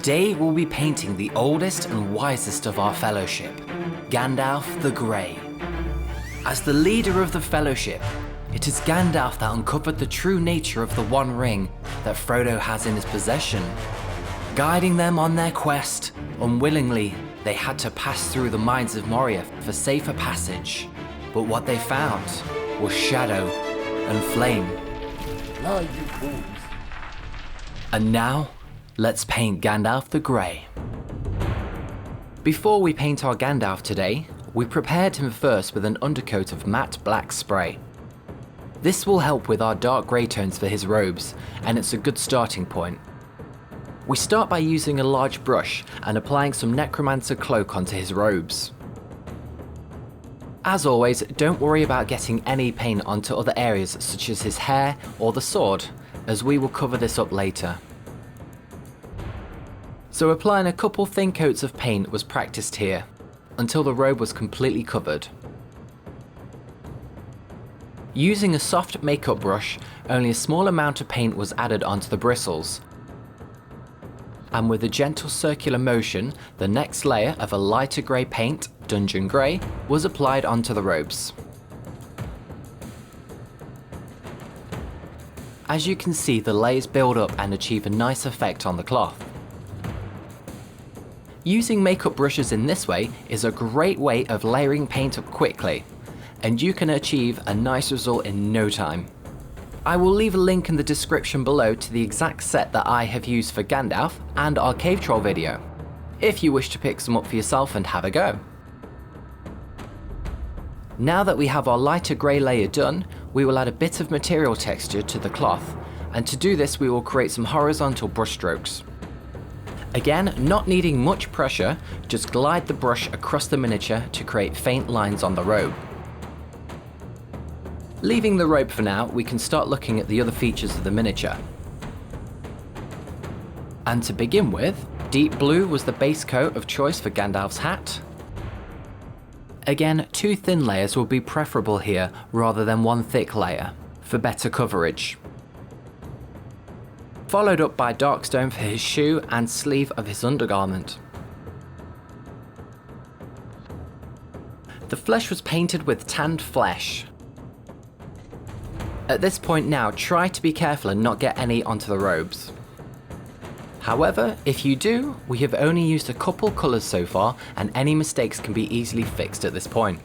Today we'll be painting the oldest and wisest of our fellowship, Gandalf the Grey. As the leader of the fellowship, it is Gandalf that uncovered the true nature of the One Ring that Frodo has in his possession. Guiding them on their quest, unwillingly, they had to pass through the mines of Moria for safer passage. But what they found was shadow and flame. Lie, you fools. And now, let's paint Gandalf the Grey. Before we paint our Gandalf today, we prepared him first with an undercoat of matte black spray. This will help with our dark grey tones for his robes, and it's a good starting point. We start by using a large brush and applying some Necromancer cloak onto his robes. As always, don't worry about getting any paint onto other areas such as his hair or the sword, as we will cover this up later. So applying a couple thin coats of paint was practiced here, until the robe was completely covered. Using a soft makeup brush, only a small amount of paint was added onto the bristles. And with a gentle circular motion, the next layer of a lighter grey paint, Dungeon Grey, was applied onto the robes. As you can see, the layers build up and achieve a nice effect on the cloth. Using makeup brushes in this way is a great way of layering paint up quickly, and you can achieve a nice result in no time. I will leave a link in the description below to the exact set that I have used for Gandalf and our cave troll video, if you wish to pick some up for yourself and have a go. Now that we have our lighter grey layer done, we will add a bit of material texture to the cloth, and to do this we will create some horizontal brush strokes. Again, not needing much pressure, just glide the brush across the miniature to create faint lines on the robe. Leaving the robe for now, we can start looking at the other features of the miniature. And to begin with, deep blue was the base coat of choice for Gandalf's hat. Again, 2 thin layers will be preferable here rather than 1 thick layer, for better coverage. Followed up by dark stone for his shoe and sleeve of his undergarment. The flesh was painted with tanned flesh. At this point now, try to be careful and not get any onto the robes. However, if you do, we have only used a couple colours so far, and any mistakes can be easily fixed at this point.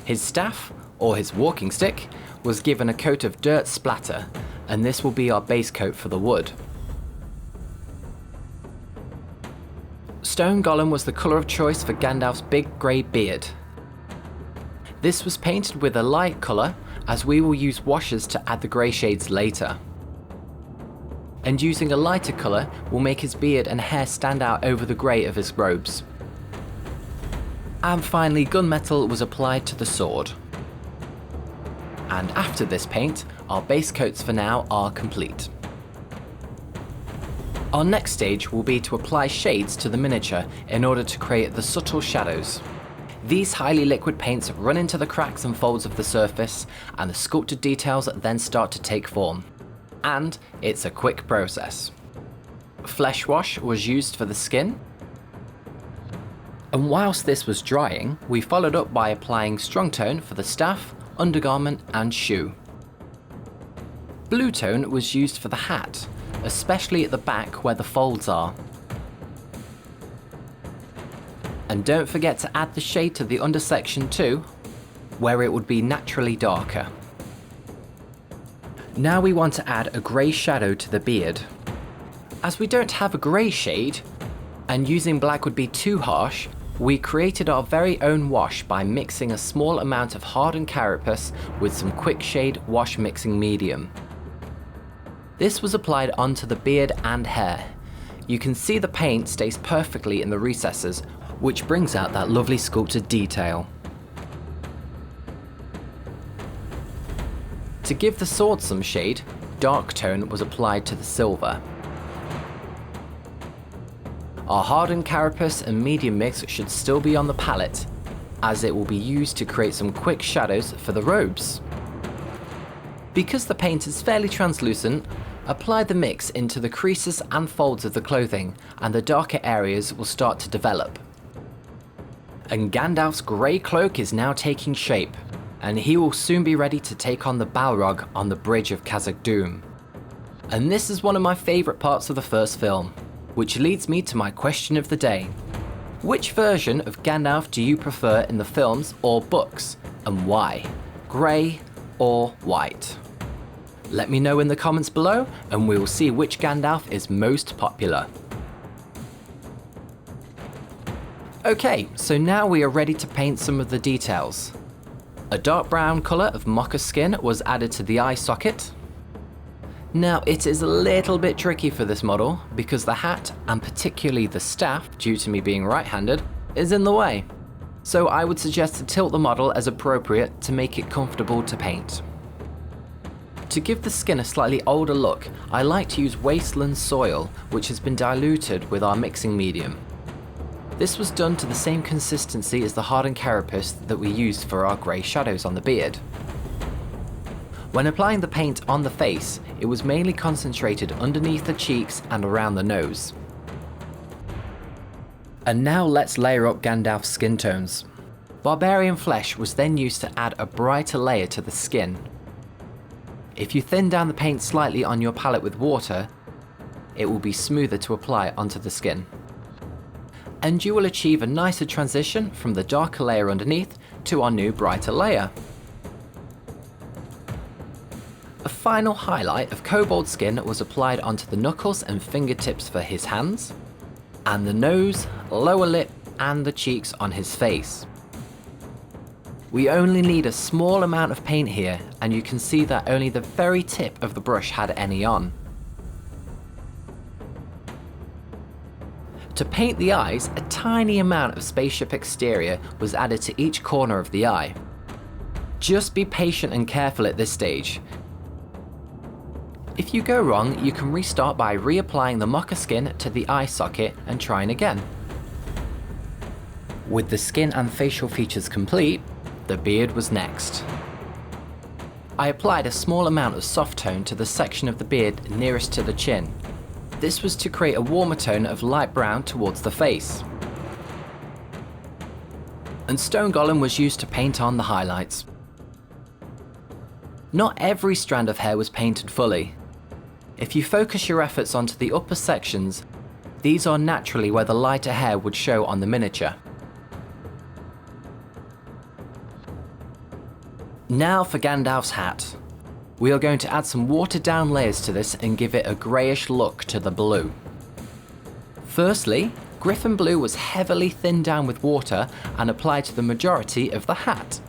His staff, or his walking stick, was given a coat of dirt splatter, and this will be our base coat for the wood. Stone Golem was the colour of choice for Gandalf's big grey beard. This was painted with a light colour, as we will use washes to add the grey shades later. And using a lighter colour will make his beard and hair stand out over the grey of his robes. And finally, gunmetal was applied to the sword. And after this paint, our base coats for now are complete. Our next stage will be to apply shades to the miniature in order to create the subtle shadows. These highly liquid paints run into the cracks and folds of the surface, and the sculpted details then start to take form. And it's a quick process. Flesh wash was used for the skin, and whilst this was drying, we followed up by applying strong tone for the staff, undergarment and shoe. Blue tone was used for the hat, especially at the back where the folds are. And don't forget to add the shade to the undersection too, where it would be naturally darker. Now we want to add a grey shadow to the beard. As we don't have a grey shade, and using black would be too harsh, we created our very own wash by mixing a small amount of hardened carapace with some quick shade wash mixing medium. This was applied onto the beard and hair. You can see the paint stays perfectly in the recesses, which brings out that lovely sculpted detail. To give the sword some shade, dark tone was applied to the silver. Our hardened carapace and medium mix should still be on the palette, as it will be used to create some quick shadows for the robes. Because the paint is fairly translucent, Apply the mix into the creases and folds of the clothing, and the darker areas will start to develop. And Gandalf's grey cloak is now taking shape, and he will soon be ready to take on the Balrog on the bridge of Khazad-dûm. And this is one of my favourite parts of the first film, which leads me to my question of the day. Which version of Gandalf do you prefer in the films or books, and why? Grey or white? Let me know in the comments below, and we will see which Gandalf is most popular. Okay, so now we are ready to paint some of the details. A dark brown colour of mocha skin was added to the eye socket. Now it is a little bit tricky for this model because the hat, and particularly the staff, due to me being right-handed, is in the way. So I would suggest to tilt the model as appropriate to make it comfortable to paint. To give the skin a slightly older look, I like to use Wasteland soil, which has been diluted with our mixing medium. This was done to the same consistency as the hardened carapace that we used for our grey shadows on the beard. When applying the paint on the face, it was mainly concentrated underneath the cheeks and around the nose. And now let's layer up Gandalf's skin tones. Barbarian flesh was then used to add a brighter layer to the skin. If you thin down the paint slightly on your palette with water, it will be smoother to apply onto the skin. And you will achieve a nicer transition from the darker layer underneath to our new brighter layer. A final highlight of kobold skin was applied onto the knuckles and fingertips for his hands, and the nose, lower lip, and the cheeks on his face. We only need a small amount of paint here, and you can see that only the very tip of the brush had any on. To paint the eyes, a tiny amount of spaceship exterior was added to each corner of the eye. Just be patient and careful at this stage. If you go wrong, you can restart by reapplying the mocha skin to the eye socket and trying again. With the skin and facial features complete, the beard was next. I applied a small amount of soft tone to the section of the beard nearest to the chin. This was to create a warmer tone of light brown towards the face. And Stone Golem was used to paint on the highlights. Not every strand of hair was painted fully. If you focus your efforts onto the upper sections, these are naturally where the lighter hair would show on the miniature. Now for Gandalf's hat. We are going to add some watered down layers to this and give it a greyish look to the blue. Firstly, Griffin blue was heavily thinned down with water and applied to the majority of the hat.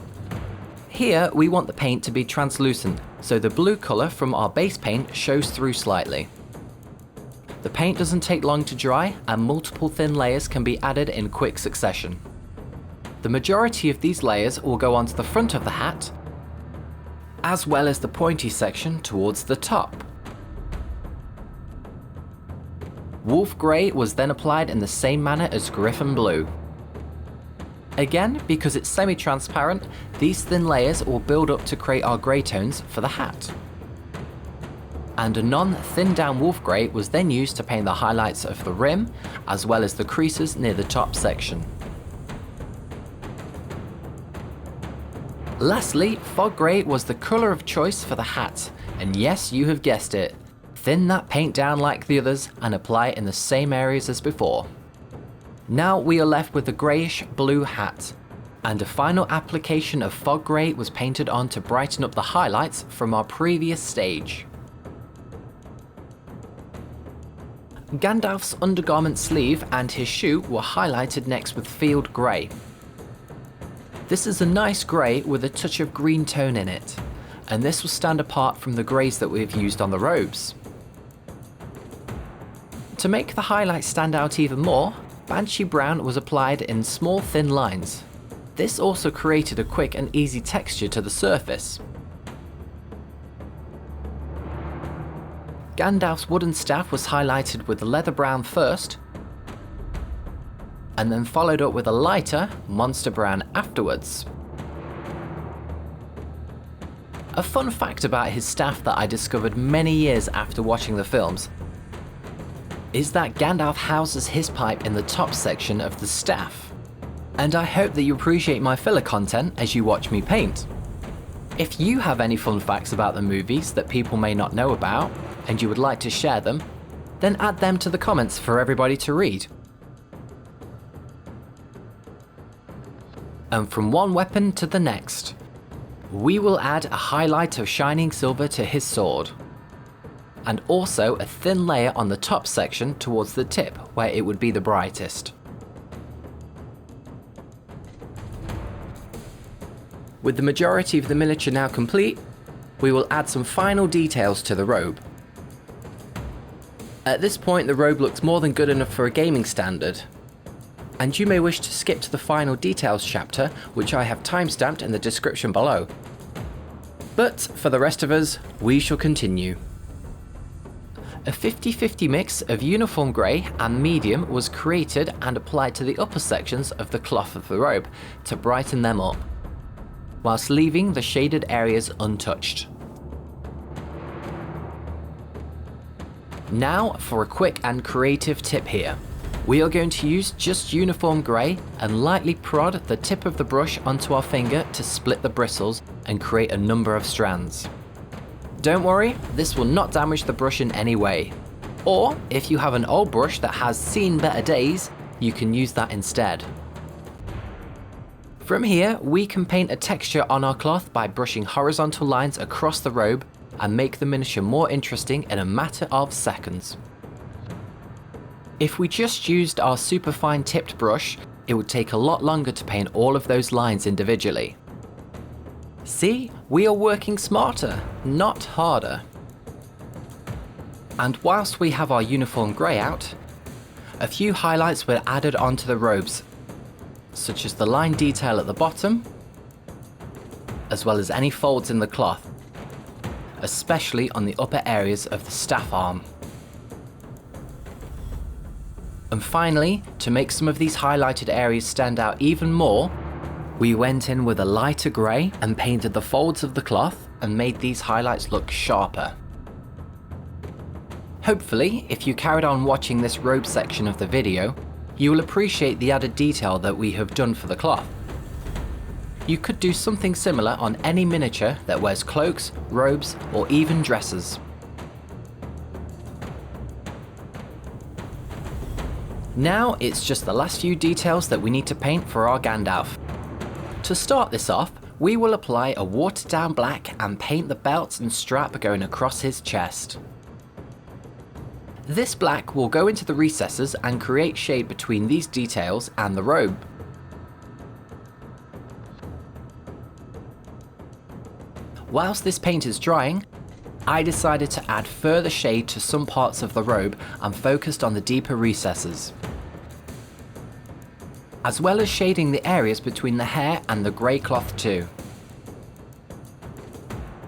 Here we want the paint to be translucent, so the blue colour from our base paint shows through slightly. The paint doesn't take long to dry, and multiple thin layers can be added in quick succession. The majority of these layers will go onto the front of the hat, as well as the pointy section towards the top. Wolf Grey was then applied in the same manner as Griffin Blue. Again, because it's semi-transparent, these thin layers will build up to create our grey tones for the hat. And a non-thinned down Wolf Grey was then used to paint the highlights of the rim, as well as the creases near the top section. Lastly, Fog Grey was the colour of choice for the hat, and yes, you have guessed it. Thin that paint down like the others and apply it in the same areas as before. Now we are left with the greyish blue hat, and a final application of Fog Grey was painted on to brighten up the highlights from our previous stage. Gandalf's undergarment sleeve and his shoe were highlighted next with Field Grey. This is a nice grey with a touch of green tone in it, and this will stand apart from the greys that we've used on the robes. To make the highlights stand out even more, Banshee Brown was applied in small thin lines. This also created a quick and easy texture to the surface. Gandalf's wooden staff was highlighted with the leather brown first, and then followed up with a lighter monster brown afterwards. A fun fact about his staff that I discovered many years after watching the films is that Gandalf houses his pipe in the top section of the staff. And I hope that you appreciate my filler content as you watch me paint. If you have any fun facts about the movies that people may not know about, and you would like to share them, then add them to the comments for everybody to read. And from one weapon to the next, we will add a highlight of shining silver to his sword, and also a thin layer on the top section towards the tip where it would be the brightest. With the majority of the miniature now complete, we will add some final details to the robe. At this point the robe looks more than good enough for a gaming standard, and you may wish to skip to the final details chapter, which I have timestamped in the description below. But for the rest of us, we shall continue. A 50-50 mix of uniform grey and medium was created and applied to the upper sections of the cloth of the robe to brighten them up, whilst leaving the shaded areas untouched. Now for a quick and creative tip here. We are going to use just uniform grey and lightly prod the tip of the brush onto our finger to split the bristles and create a number of strands. Don't worry, this will not damage the brush in any way. Or if you have an old brush that has seen better days, you can use that instead. From here, we can paint a texture on our cloth by brushing horizontal lines across the robe and make the miniature more interesting in a matter of seconds. If we just used our super fine tipped brush, it would take a lot longer to paint all of those lines individually. See, we are working smarter, not harder. And whilst we have our uniform grey out, a few highlights were added onto the robes, such as the line detail at the bottom, as well as any folds in the cloth, especially on the upper areas of the staff arm. And finally, to make some of these highlighted areas stand out even more, we went in with a lighter grey and painted the folds of the cloth and made these highlights look sharper. Hopefully, if you carried on watching this robe section of the video, you will appreciate the added detail that we have done for the cloth. You could do something similar on any miniature that wears cloaks, robes, or even dresses. Now it's just the last few details that we need to paint for our Gandalf. To start this off, we will apply a watered down black and paint the belt and strap going across his chest. This black will go into the recesses and create shade between these details and the robe. Whilst this paint is drying, I decided to add further shade to some parts of the robe and focused on the deeper recesses, as well as shading the areas between the hair and the grey cloth too.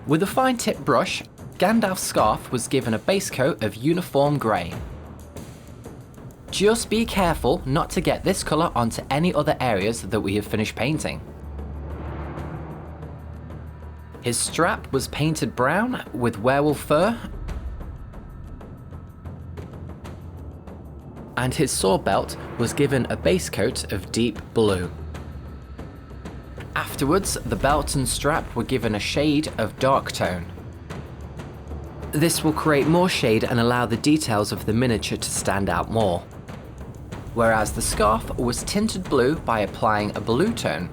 With a fine tip brush, Gandalf's scarf was given a base coat of uniform grey. Just be careful not to get this colour onto any other areas that we have finished painting. His strap was painted brown with werewolf fur, and his sword belt was given a base coat of deep blue. Afterwards, the belt and strap were given a shade of dark tone. This will create more shade and allow the details of the miniature to stand out more. Whereas the scarf was tinted blue by applying a blue tone.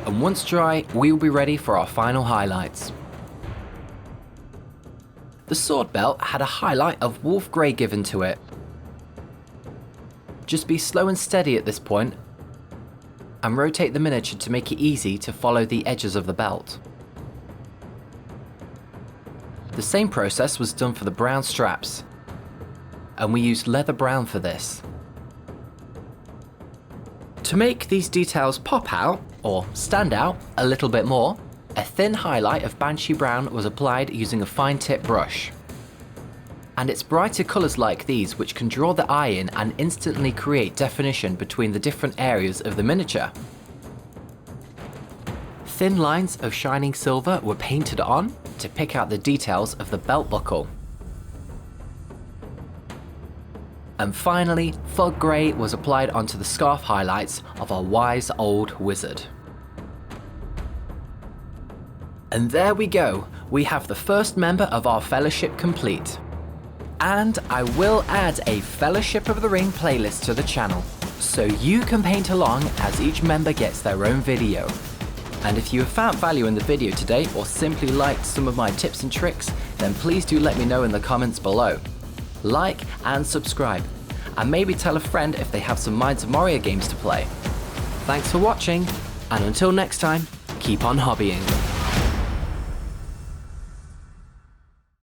And once dry, we will be ready for our final highlights. The sword belt had a highlight of wolf grey given to it. Just be slow and steady at this point, and rotate the miniature to make it easy to follow the edges of the belt. The same process was done for the brown straps, and we used leather brown for this. To make these details pop out, or stand out, a little bit more, a thin highlight of Banshee brown was applied using a fine tip brush. And it's brighter colours like these which can draw the eye in and instantly create definition between the different areas of the miniature. thin lines of shining silver were painted on to pick out the details of the belt buckle. And finally, fog grey was applied onto the scarf highlights of our wise old wizard. And there we go, we have the first member of our fellowship complete. And I will add a Fellowship of the Ring playlist to the channel, so you can paint along as each member gets their own video. And if you have found value in the video today or simply liked some of my tips and tricks, then please do let me know in the comments below. Like and subscribe, and maybe tell a friend if they have some Minds of Moria games to play. Thanks for watching, and until next time, keep on hobbying.